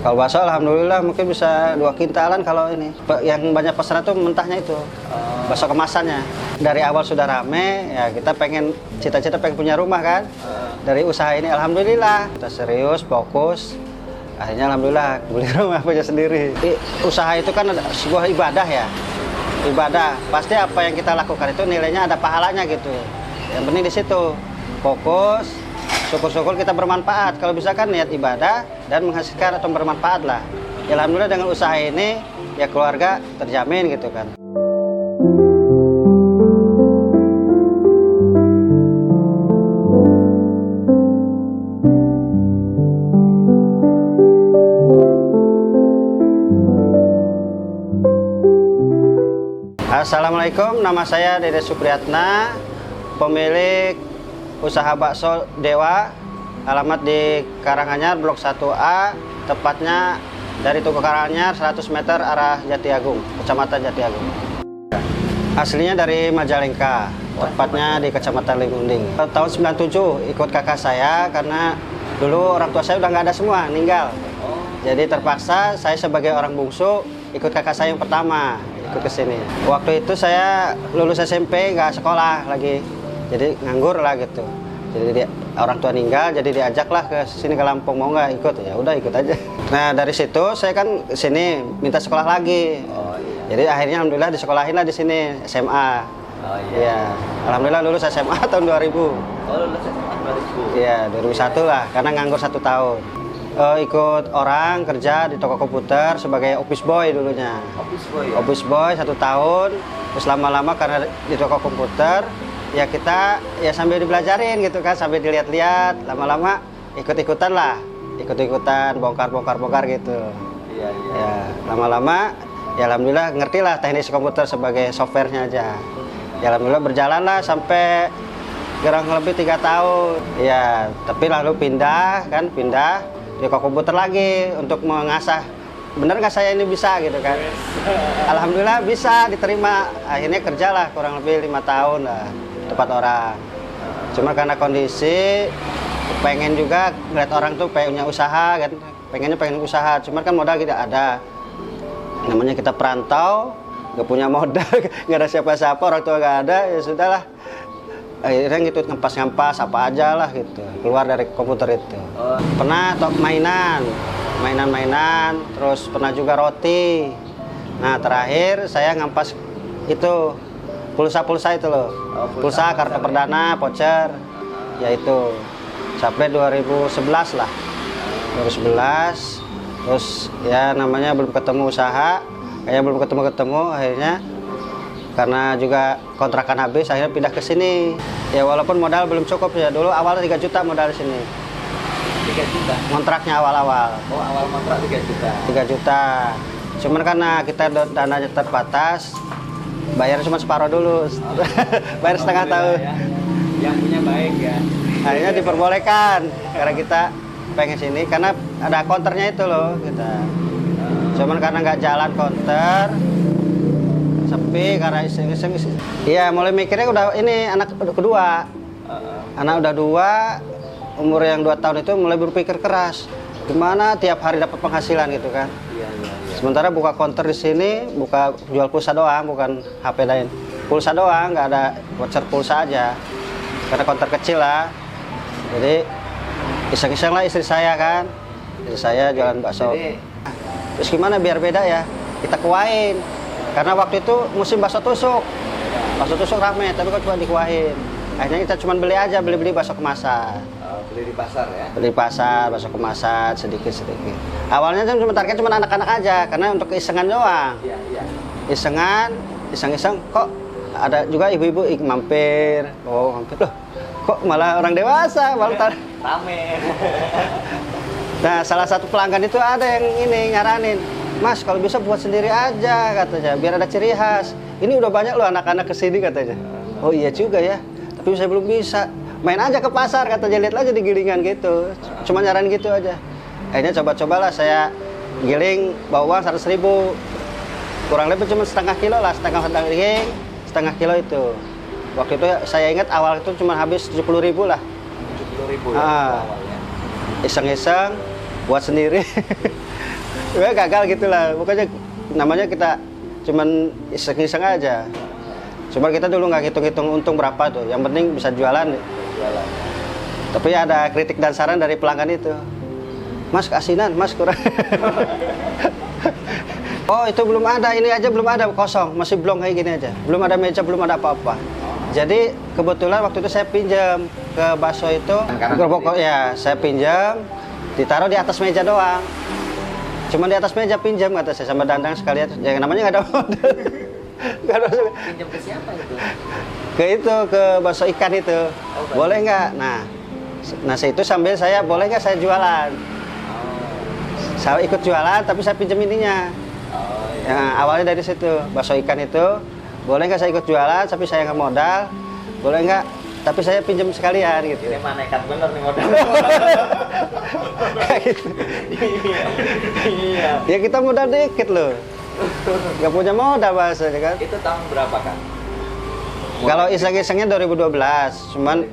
Kalau bakso alhamdulillah mungkin bisa 2 kintalan kalau ini. Yang banyak pesanan tuh mentahnya itu. Bakso kemasannya. Dari awal sudah rame, ya kita pengen cita-cita pengen punya rumah kan. Dari usaha ini alhamdulillah kita serius, fokus. Akhirnya alhamdulillah beli rumah punya sendiri. Usaha itu kan sebuah ibadah ya. Ibadah. Pasti apa yang kita lakukan itu nilainya ada pahalanya gitu. Yang penting di situ. Fokus, syukur-syukur kita bermanfaat. Kalau bisa kan niat ibadah dan menghasilkan atau bermanfaat lah. Ya, alhamdulillah dengan usaha ini ya keluarga terjamin gitu kan. Assalamualaikum, nama saya Dede Supriyatna, pemilik usaha bakso Dewa, alamat di Karanganyar, Blok 1A, tepatnya dari Tugu Karanganyar 100 meter arah Jatiagung, Kecamatan Jatiagung. Aslinya dari Majalengka, tepatnya di Kecamatan Limunding. Tahun 97 ikut kakak saya karena dulu orang tua saya udah nggak ada semua, meninggal. Jadi terpaksa saya sebagai orang bungsu ikut kakak saya yang pertama. Ikut ke sini. Waktu itu saya lulus SMP nggak sekolah lagi, jadi nganggur lah gitu. Jadi orang tua meninggal, jadi diajaklah ke sini ke Lampung, mau nggak ikut? Ya udah ikut aja. Nah dari situ saya kan sini minta sekolah lagi. Jadi akhirnya alhamdulillah disekolahin lah di sini SMA. Ya, alhamdulillah lulus SMA tahun 2000. Lulus SMA 2000. Iya 2001 lah, karena nganggur 1 tahun. Ikut orang kerja di toko komputer sebagai office boy dulunya. Office boy 1 tahun, terus lama-lama karena di toko komputer ya kita ya sambil dibelajarin gitu kan, sambil dilihat-lihat, lama-lama ikut-ikutan lah, ikut-ikutan bongkar gitu. Ya lama-lama ya alhamdulillah ngerti lah teknis komputer sebagai softwarenya aja. Ya alhamdulillah berjalan lah sampai kurang lebih 3 tahun. Ya tapi lalu pindah di komputer lagi untuk mengasah bener nggak saya ini bisa gitu kan. Alhamdulillah bisa diterima, akhirnya kerjalah kurang lebih 5 tahun lah tempat orang. Cuma karena kondisi pengen juga ngeliat orang tuh punya usaha kan, pengen usaha, cuman kan modal tidak ada, namanya kita perantau nggak punya modal, nggak ada siapa-siapa, orang tua nggak ada, ya sudahlah. Akhirnya gitu ngempas apa aja lah gitu, keluar dari komputer itu. Pernah mainan, terus pernah juga roti. Nah terakhir saya ngempas itu pulsa itu loh, pulsa kartu perdana, voucher, yaitu sampai 2011 lah, 2011. Terus ya namanya belum ketemu usaha, kayak belum ketemu akhirnya. Karena juga kontrakan habis, akhirnya pindah ke sini. Ya walaupun modal belum cukup ya, dulu awalnya 3 juta modal di sini. 3 juta? Kontraknya awal-awal. Oh awal kontrak 3 juta? 3 juta. Cuman karena kita dananya terbatas, bayar cuma separuh dulu. Bayar setengah tahun. Ya. Yang punya baik ya. Akhirnya diperbolehkan, karena kita pengen sini, karena ada konternya itu loh kita. Cuman karena nggak jalan konter, sepi karena iseng-iseng. Iya mulai mikirnya udah ini anak kedua. Anak udah 2, umur yang 2 tahun itu mulai berpikir keras. Gimana tiap hari dapat penghasilan gitu kan. Sementara buka konter di sini, buka jual pulsa doang, bukan HP lain. Pulsa doang, nggak ada voucher pulsa aja. Karena konter kecil lah. Jadi iseng-iseng lah istri saya kan. Istri saya jualan bakso. Terus gimana biar beda ya? Kita kuahin. Karena waktu itu musim bakso tusuk rame, tapi kok cuma dikuahin. Akhirnya kita cuma beli bakso kemasan. Beli di pasar ya? Beli di pasar, bakso kemasan sedikit. Awalnya cuma target cuma anak-anak aja, karena untuk keisengan doang. Iya. Iseng-iseng kok ada juga ibu-ibu mampir. Oh mampir loh, kok malah orang dewasa malah rame. Nah salah satu pelanggan itu ada yang ini nyaranin, Mas, kalau bisa buat sendiri aja katanya, biar ada ciri khas. Ini udah banyak loh anak-anak kesini katanya. Oh iya juga ya, tapi saya belum bisa. Main aja ke pasar katanya, lihat aja di gilingan gitu. Cuma nyaranin gitu aja. Akhirnya coba-cobalah saya giling bawang 100.000. Kurang lebih cuma setengah kilo lah, setengah kilo itu. Waktu itu saya ingat awal itu cuma habis 70.000 lah. 70.000 ya awalnya. Iseng-iseng buat sendiri. Ya gagal gitulah. Pokoknya namanya kita cuman iseng-iseng aja. Cuman kita dulu nggak hitung-hitung untung berapa tuh. Yang penting bisa jualan. Jualan. Tapi ada kritik dan saran dari pelanggan itu. Mas keasinan, Mas kurang. Oh itu belum ada, ini aja belum ada, kosong, masih blong kayak gini aja. Belum ada meja, belum ada apa-apa. Jadi kebetulan waktu itu saya pinjam ke bakso itu, gerobak ya, saya pinjam, ditaruh di atas meja doang. Cuma di atas meja pinjam kata saya sama Dandang sekalian, yang namanya nggak ada modal. Nggak ada. Pinjam ke siapa itu? Ke bakso ikan itu, boleh nggak? Nah itu sambil saya boleh nggak saya jualan? Saya ikut jualan, tapi saya pinjam ininya. Ya, awalnya dari situ, bakso ikan itu, boleh nggak saya ikut jualan, tapi saya nggak modal, boleh nggak, tapi saya pinjam sekalian gitu. Ini mah nekat bener nih modal. Kayak gitu. Iya. Ya kita modal dikit loh, nggak punya modal bahasanya kan. Itu tahun berapa kan? Kalau iseng-isengnya 2012, cuman 2012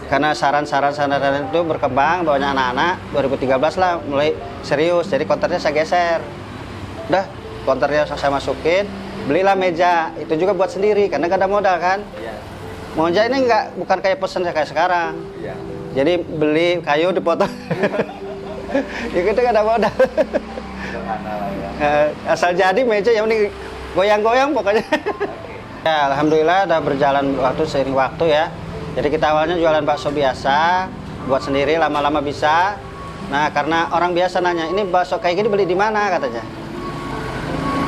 ya. karena saran-saran itu berkembang, banyak anak-anak, 2013 lah mulai serius, jadi konternya saya geser. Udah, konternya saya masukin, belilah meja, itu juga buat sendiri, karena gak ada modal kan. Iya. Meja ini bukan kayak pesen kayak sekarang. Iya. Jadi beli kayu dipotong. Ya gitu gak ada modal. Sederhana lah ya. Asal jadi meja yang ini goyang-goyang pokoknya. Ya, alhamdulillah udah berjalan waktu seiring waktu ya. Jadi kita awalnya jualan bakso biasa, buat sendiri lama-lama bisa. Nah, karena orang biasa nanya, "Ini bakso kayak gini beli di mana?" katanya.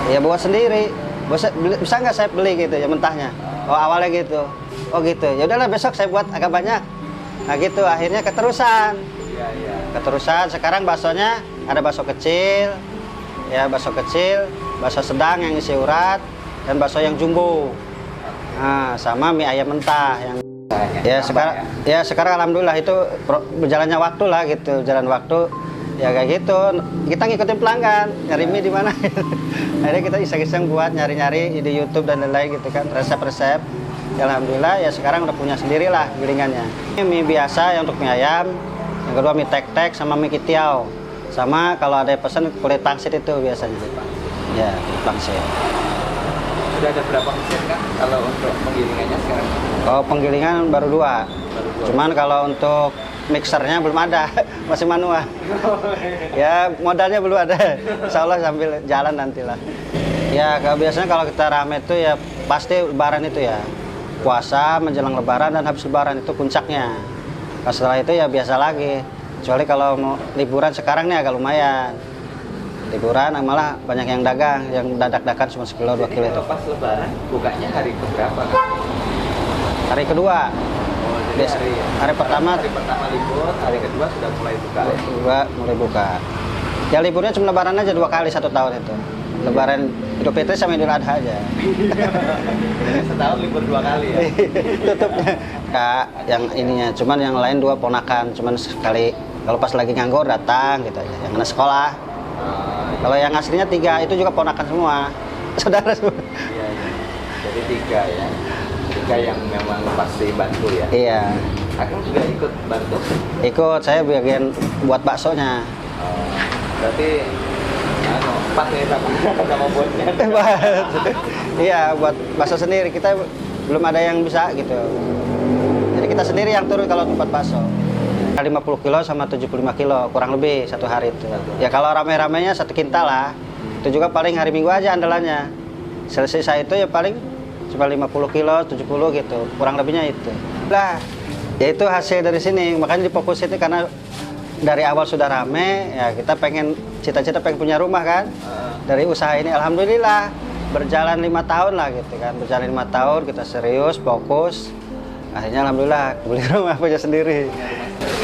Ya buat sendiri. Bisa nggak saya beli gitu ya mentahnya? Oh, awalnya gitu. Oh gitu. Ya udahlah besok saya buat agak banyak. Nah, gitu akhirnya keterusan. Iya, iya. Keterusan sekarang baksonya ada bakso kecil. Ya, bakso kecil, bakso sedang yang isi urat, dan bakso yang jumbo. Nah, sama mie ayam mentah yang sekarang alhamdulillah itu berjalannya waktu lah gitu, jalan waktu ya kayak gitu. Kita ngikutin pelanggan, nyari mie di mana. Akhirnya kita iseng-iseng buat nyari-nyari di YouTube dan lain-lain gitu kan, resep-resep. Ya, alhamdulillah ya sekarang udah punya sendiri lah gilingannya. Ini mie biasa yang untuk mie ayam, yang kedua mie tek-tek sama mie kitiau. Sama kalau ada yang pesen kulit pangsit itu biasanya. Ya, kulit pangsit. Sudah ada berapa mesin kan kalau untuk penggilingannya sekarang? Oh, penggilingan baru 2. Cuman kalau untuk mixernya belum ada, masih manual. Ya, modalnya belum ada. Insya Allah sambil jalan nantilah. Ya, biasanya kalau kita rame itu ya pasti lebaran itu ya. Puasa menjelang lebaran dan habis lebaran itu puncaknya. Nah, setelah itu ya biasa lagi. Kecuali kalau mau liburan sekarang nih agak lumayan. Liburan malah banyak yang dagang, yang dadak-dakan cuma 1 kilo 2 kilo itu. Kalau pas lebaran bukanya hari keberapa kan? Hari kedua. Oh, jadi Hari pertama libur, hari kedua sudah mulai buka. Kedua mulai buka. Ya liburnya cuma lebaran aja 2 kali 1 tahun itu. Lebaran Idul Fitri sama Idul Adha aja. Setahun libur 2 kali ya. Tutupnya. Kak, yang ininya, cuman yang lain 2 ponakan, cuman sekali kalau pas lagi nganggur datang gitu aja. Yang anak sekolah. Kalau yang aslinya 3 itu juga ponakan semua, saudara semua. Iya, iya. Jadi 3 ya. 3 yang memang pasti bantu ya. Iya. Akang juga ikut bantu. Ikut, saya bagian buat baksonya. Berarti pas ya sama bosnya. Iya, buat bakso sendiri kita belum ada yang bisa gitu. Jadi kita sendiri yang turun kalau tempat bakso. 50 kilo sama 75 kilo kurang lebih 1 hari itu. Ya kalau rame-ramenya 1 kintal lah. Itu juga paling hari Minggu aja andalannya. Selesai itu ya paling cuma 50 kilo, 70 gitu. Kurang lebihnya itu. Lah, ya itu hasil dari sini. Makanya difokusin karena dari awal sudah rame, ya kita pengen cita-cita pengen punya rumah kan. Dari usaha ini alhamdulillah berjalan 5 tahun lah gitu kan. Berjalan 5 tahun kita serius, fokus. Akhirnya alhamdulillah beli rumah punya sendiri.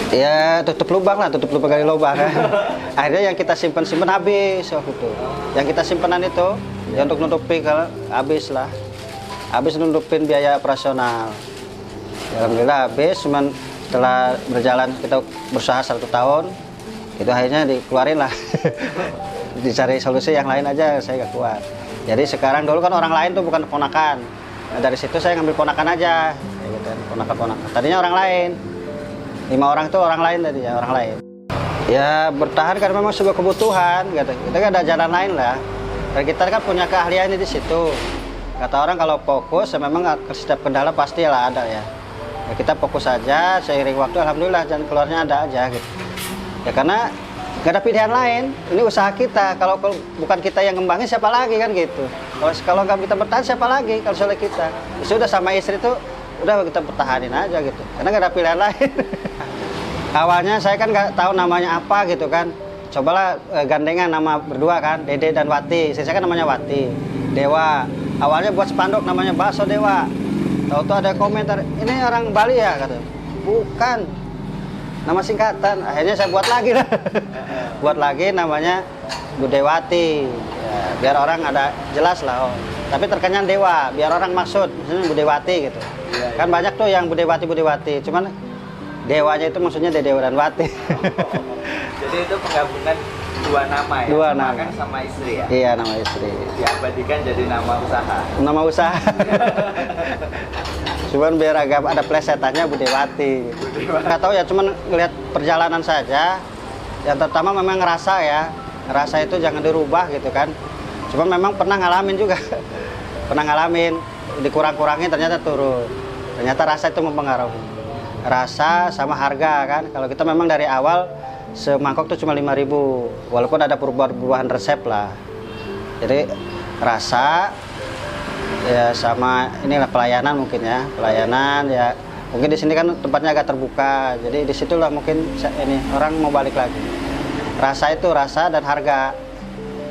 Ya tutup lubang gali lubang kan. Akhirnya yang kita simpan habis waktu itu. Yang kita simpanan itu ya untuk nutupi kalau habis lah. Habis nutupin biaya operasional. Ya, alhamdulillah habis, cuman setelah berjalan kita berusaha 1 tahun, itu akhirnya dikeluarin lah. Dicari solusi yang lain aja, saya nggak kuat. Jadi sekarang dulu kan orang lain tuh bukan ponakan. Nah, dari situ saya ngambil ponakan aja, gitu, ponakan-ponakan. Tadinya orang lain. 5 orang tuh orang lain tadi ya, orang lain. Ya bertahan karena memang sebuah kebutuhan gitu. Kita kan ada jalan lain lah. Dan kita kan punya keahlian di situ. Kata orang kalau fokus ya memang setiap kendala pasti lah ada ya. Ya kita fokus saja, seiring waktu alhamdulillah jalan keluarnya ada aja gitu. Ya karena gak ada pilihan lain. Ini usaha kita. Kalau bukan kita yang ngembangin siapa lagi kan gitu. Kalau nggak kita bertahan siapa lagi kalau soalnya kita. Ya sudah sama istri tuh udah kita pertahanin aja gitu. Karena gak ada pilihan lain. Awalnya saya kan nggak tahu namanya apa gitu kan. Cobalah gandengan nama berdua kan, Dede dan Wati. Saya kan namanya Wati. Dewa. Awalnya buat spanduk namanya Bakso Dewa. Tahu tuh ada komentar, ini orang Bali ya kata. Bukan. Nama singkatan. Akhirnya saya buat lagi lah. Buat lagi namanya Budewati. Ya, biar orang ada jelas lah. Oh. Tapi terkenyang Dewa, biar orang maksud misalnya Budewati gitu. Kan banyak tuh yang Budewati. Cuman Dewanya itu maksudnya Dewa dan Wati. Jadi itu penggabungan dua nama ya? Dua nama. Kan sama istri ya? Iya, nama istri. Diabadikan jadi nama usaha? Nama usaha. Cuman biar agak ada plesetannya Budewati. Nggak tahu ya, cuman ngelihat perjalanan saja. Yang pertama memang ngerasa ya. Ngerasa itu jangan dirubah gitu kan. Cuman memang pernah ngalamin juga. Pernah ngalamin. Dikurang-kurangin ternyata turun. Ternyata rasa itu mempengaruhi. Rasa sama harga kan. Kalau kita memang dari awal semangkok tuh cuma 5.000, walaupun ada perubahan resep lah. Jadi rasa ya sama inilah pelayanan mungkin ya, pelayanan ya. Mungkin di sini kan tempatnya agak terbuka, jadi disitulah mungkin ini orang mau balik lagi. Rasa itu rasa dan harga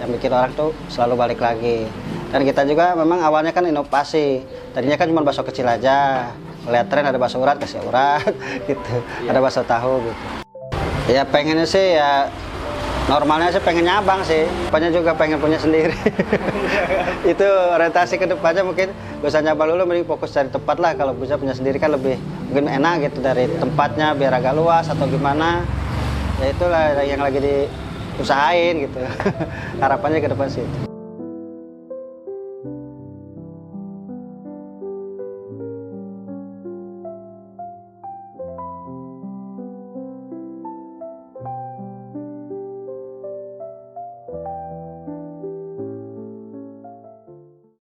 yang bikin orang tuh selalu balik lagi. Dan kita juga memang awalnya kan inovasi. Tadinya kan cuma bakso kecil aja. Lihat tren ada bakso urat, kasih urat gitu. Iya. Ada bakso tahu gitu. Ya pengennya sih ya normalnya sih pengen nyabang sih. Depannya juga pengen punya sendiri. Itu orientasi ke depannya mungkin gak usah nyabang dulu, mending fokus cari tempat lah. Kalau bisa punya sendiri kan lebih mungkin enak gitu dari tempatnya biar agak luas atau gimana. Ya itulah yang lagi diusahain gitu. Harapannya ke depan sih.